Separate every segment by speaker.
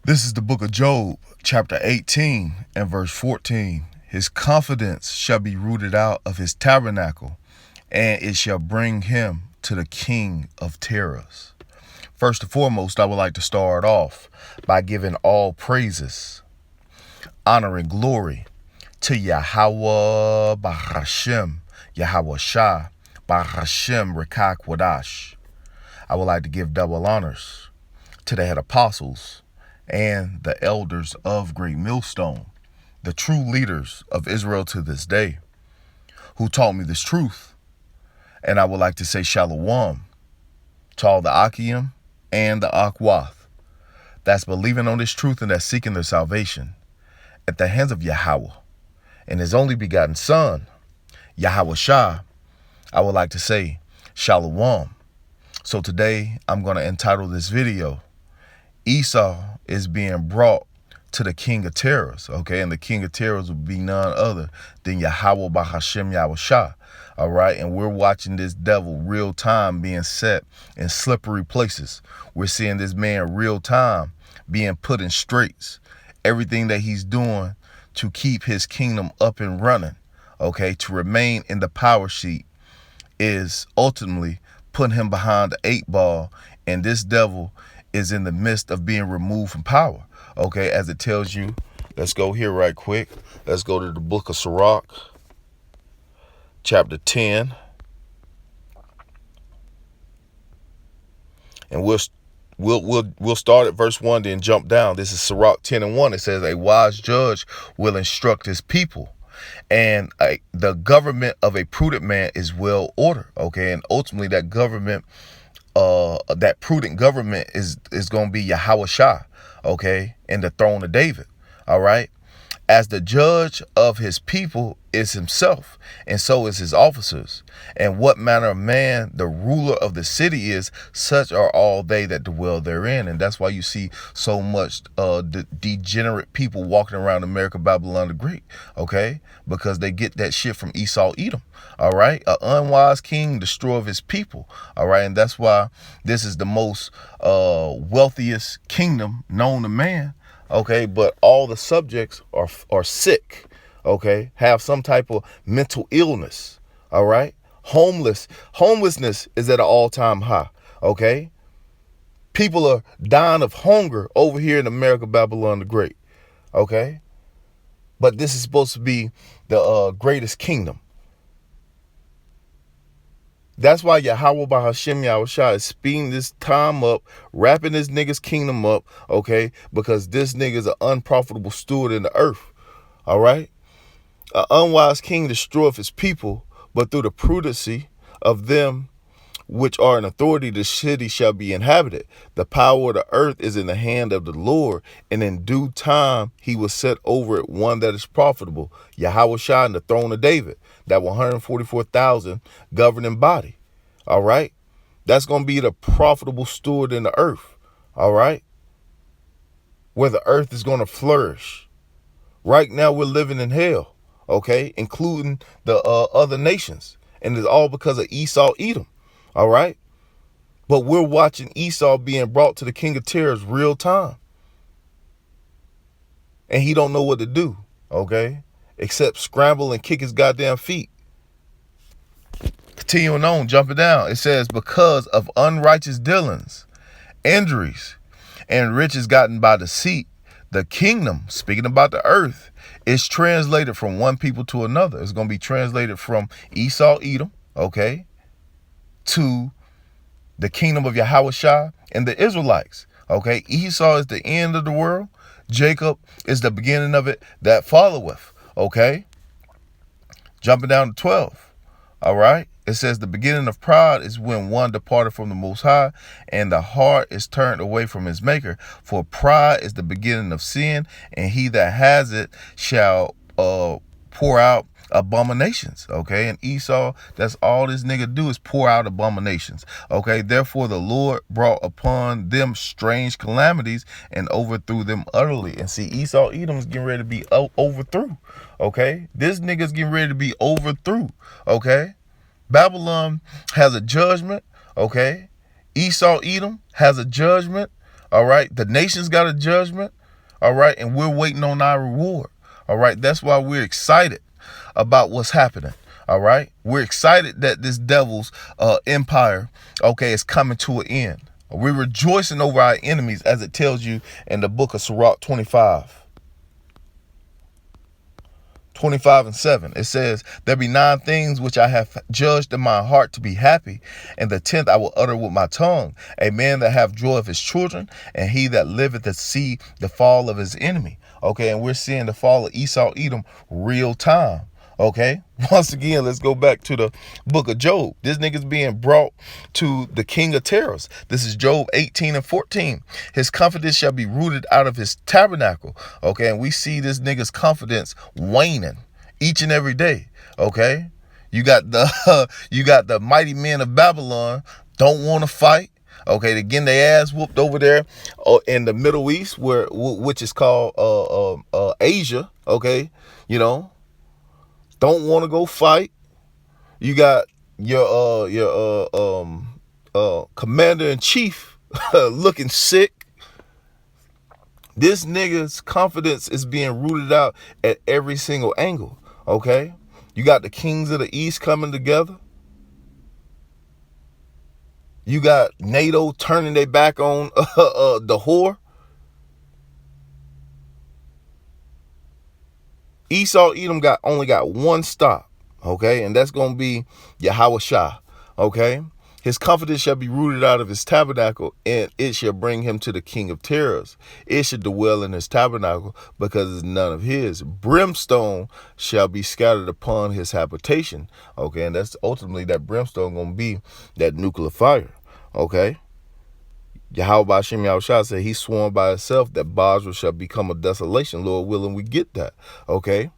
Speaker 1: This is the book of Job, chapter 18 and verse 14. His confidence shall be rooted out of his tabernacle, and it shall bring him to the king of terrors. First and foremost, I would like to start off by giving all praises, honor, and glory to Yahawah Bahashem, Yahawashi, Bahashem Rekak Wadash. I would like to give double honors to the head apostles and the elders of Great Millstone, the true leaders of Israel to this day, who taught me this truth. And I would like to say shalom to all the Akim and the Akwath that's believing on this truth and that's seeking their salvation at the hands of Yahawah and his only begotten son, Yahawashi. I would like to say shalom. So today I'm going to entitle this video, Esau is being brought to the king of terrors, okay? And the king of terrors will be none other than Yahawah Bahashem Yahawashi, all right? And we're watching this devil real time being set in slippery places. We're seeing this man real time being put in straits. Everything that he's doing to keep his kingdom up and running, okay, to remain in the power seat is ultimately putting him behind the 8 ball, and this devil is in the midst of being removed from power, okay, as it tells you. Let's go here right quick. Let's go to the book of Sirach, chapter 10, and we'll start at verse 1, then jump down. This is Sirach 10 and 1. It says, a wise judge will instruct his people, and the government of a prudent man is well ordered, okay, and ultimately that government, that prudent government is going to be Yahawashi, okay, and the throne of David, all right? As the judge of his people is himself, and so is his officers. And what manner of man the ruler of the city is, such are all they that dwell therein. And that's why you see so much degenerate people walking around America, Babylon the Great, okay? Because they get that shit from Esau, Edom, all right? An unwise king destroys his people, all right? And that's why this is the most wealthiest kingdom known to man, okay? But all the subjects are sick, okay? Have some type of mental illness, all right? Homelessness is at an all-time high, okay? People are dying of hunger over here in America, Babylon the Great, okay? But this is supposed to be the greatest kingdom. That's why Yahawah Bahashem Yahawashi is speeding this time up, wrapping this nigga's kingdom up, okay? Because this nigga's an unprofitable steward in the earth, all right? An unwise king destroyeth his people, but through the prudency of them which are in authority, the city shall be inhabited. The power of the earth is in the hand of the Lord, and in due time he will set over it one that is profitable, Yahawashi, and the throne of David, that 144,000 governing body, all right? That's going to be the profitable steward in the earth, all right? Where the earth is going to flourish. Right now we're living in hell, okay, including the other nations, and it's all because of Esau, Edom, all right? But we're watching Esau being brought to the king of terrors real time, and he don't know what to do, okay, except scramble and kick his goddamn feet. Continuing on, jumping down, it says, because of unrighteous dealings, injuries, and riches gotten by deceit, the kingdom, speaking about the earth, is translated from one people to another. It's going to be translated from Esau, Edom, okay, to the kingdom of Yahawashi and the Israelites, okay? Esau is the end of the world. Jacob is the beginning of it that followeth, okay? Jumping down to 12, all right? It says the beginning of pride is when one departed from the Most High, and the heart is turned away from his maker. For pride is the beginning of sin, and he that has it shall pour out abominations, okay? And Esau, that's all this nigga do is pour out abominations, okay? Therefore the Lord brought upon them strange calamities and overthrew them utterly. And see, Esau, Edom is getting ready to be overthrew, okay? This nigga's getting ready to be overthrew, okay? Babylon has a judgment, okay? Esau, Edom has a judgment, all right? The nations got a judgment, All right. And we're waiting on our reward. All right. That's why we're excited about what's happening. All right. We're excited that this devil's empire, okay, is coming to an end. We're rejoicing over our enemies, as it tells you in the book of Sirach 25:7. It says, there be 9 things which I have judged in my heart to be happy, and the 10th I will utter with my tongue. A man that have joy of his children, and he that liveth to see the fall of his enemy. Okay, and we're seeing the fall of Esau, Edom, real time. Okay, once again, let's go back to the book of Job. This nigga's being brought to the king of terrors. This is Job 18:14. His confidence shall be rooted out of his tabernacle. Okay, and we see this nigga's confidence waning each and every day. Okay, you got the mighty men of Babylon don't want to fight. Okay, they're getting their ass whooped over there in the Middle East, which is called Asia. Okay, don't want to go fight. You got your commander in chief looking sick. This nigga's confidence is being rooted out at every single angle. Okay, you got the kings of the East coming together. You got NATO turning their back on the whore. Esau Edom only got one stop, okay, and that's going to be Yahawashi, okay. His confidence shall be rooted out of his tabernacle, and it shall bring him to the king of terrors. It shall dwell in his tabernacle, because it's none of his. Brimstone shall be scattered upon his habitation, okay, and that's ultimately that brimstone going to be that nuclear fire, okay. Yahawah Shem Yahawashi said he sworn by himself that Basra shall become a desolation. Lord willing, we get that. Okay.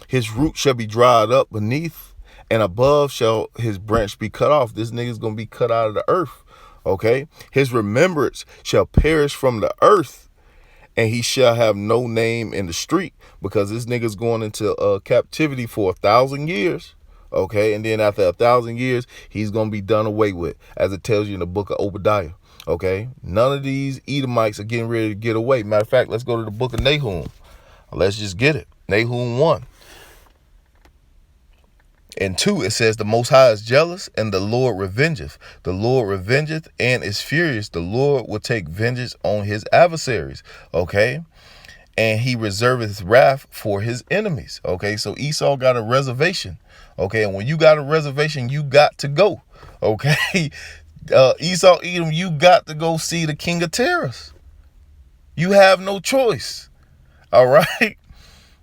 Speaker 1: His root shall be dried up beneath, and above shall his branch be cut off. This nigga's going to be cut out of the earth. Okay. His remembrance shall perish from the earth, and he shall have no name in the street, because this nigga's going into captivity for 1,000 years. Okay. And then after 1,000 years, he's going to be done away with, as it tells you in the book of Obadiah. Okay, none of these Edomites are getting ready to get away. Matter of fact, let's go to the book of Nahum. Let's just get it. Nahum 1 and 2, it says, the Most High is jealous, and the Lord revengeth. The Lord revengeth and is furious. The Lord will take vengeance on his adversaries. Okay, and he reserveth his wrath for his enemies. Okay, so Esau got a reservation. Okay, and when you got a reservation, you got to go. Okay. Esau Edom, you got to go see the king of terrors. You have no choice. All right.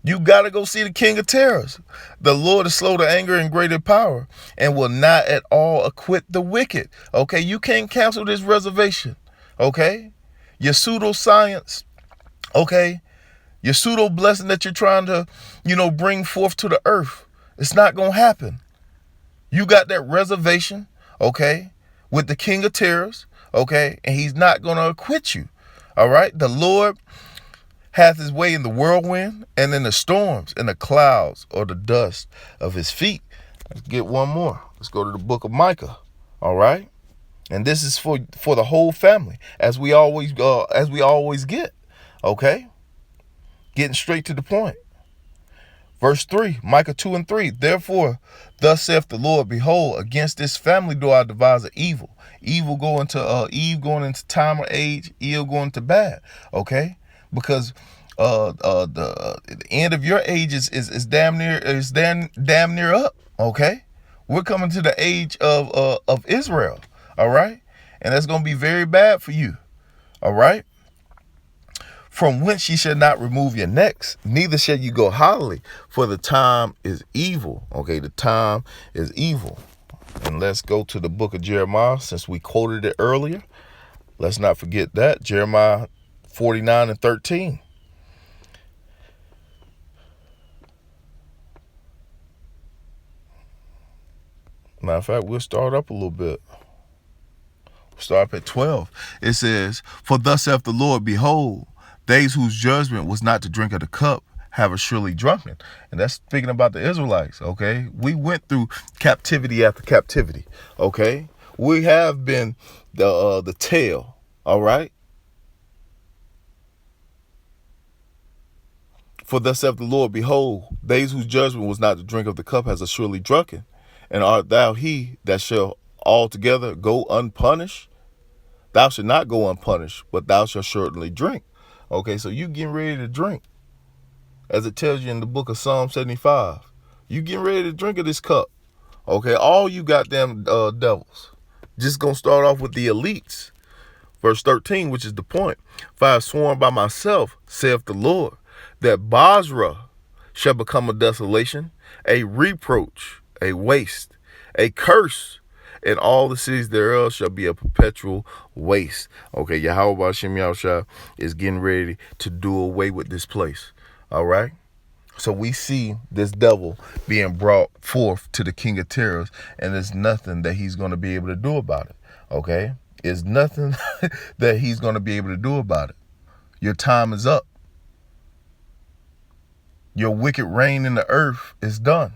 Speaker 1: You got to go see the king of terrors. The Lord is slow to anger and great in power, and will not at all acquit the wicked. Okay. You can't cancel this reservation. Okay. Your pseudoscience. Okay. Your pseudo blessing that you're trying to, bring forth to the earth. It's not going to happen. You got that reservation. Okay. With the king of terrors, okay, and he's not going to acquit you, all right? The Lord hath his way in the whirlwind and in the storms, in the clouds or the dust of his feet. Let's get one more. Let's go to the book of Micah, all right? And this is for the whole family, as we always get, okay? Getting straight to the point. Verse 3, Micah 2 and 3. Therefore, thus saith the Lord, behold, against this family do I devise an evil. Evil going to Eve going into time or age, ill going to bad. Okay, because the end of your age is damn near up. Okay, we're coming to the age of Israel. All right, and that's gonna be very bad for you. All right. From whence ye shall not remove your necks, neither shall you go haughtily, for the time is evil. Okay, the time is evil. And let's go to the book of Jeremiah, since we quoted it earlier. Let's not forget that. Jeremiah 49 and 13. Matter of fact, we'll start up a little bit. We'll start up at 12. It says, for thus saith the Lord, behold, they whose judgment was not to drink of the cup have surely drunken. And that's speaking about the Israelites, okay? We went through captivity after captivity, okay? We have been the tail, all right? For thus saith the Lord, behold, they whose judgment was not to drink of the cup has assuredly drunken. And art thou he that shall altogether go unpunished? Thou shalt not go unpunished, but thou shalt certainly drink. Okay, so you getting ready to drink. As it tells you in the book of Psalm 75. You getting ready to drink of this cup. Okay, all you goddamn devils. Just gonna start off with the elites. Verse 13, which is the point. For I have sworn by myself, saith the Lord, that Basra shall become a desolation, a reproach, a waste, a curse, and all the cities thereof shall be a perpetual waste. Okay, Yahawashi is getting ready to do away with this place. All right. So we see this devil being brought forth to the king of terrors, and there's nothing that he's going to be able to do about it. Okay. There's nothing that he's going to be able to do about it. Your time is up. Your wicked reign in the earth is done.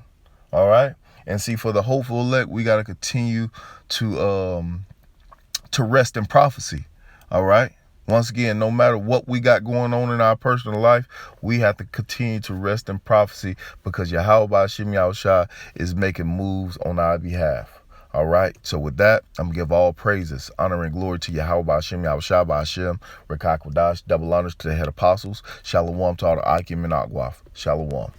Speaker 1: All right. And see, for the hopeful elect, we got to continue to rest in prophecy. All right. Once again, no matter what we got going on in our personal life, we have to continue to rest in prophecy, because Yahawashi is making moves on our behalf. All right. So with that, I'm going to give all praises, honor, and glory to Yahawashi, Rekakwadash, double honors to the head apostles. Shalom to all the Akim and Agwaf. Shalom.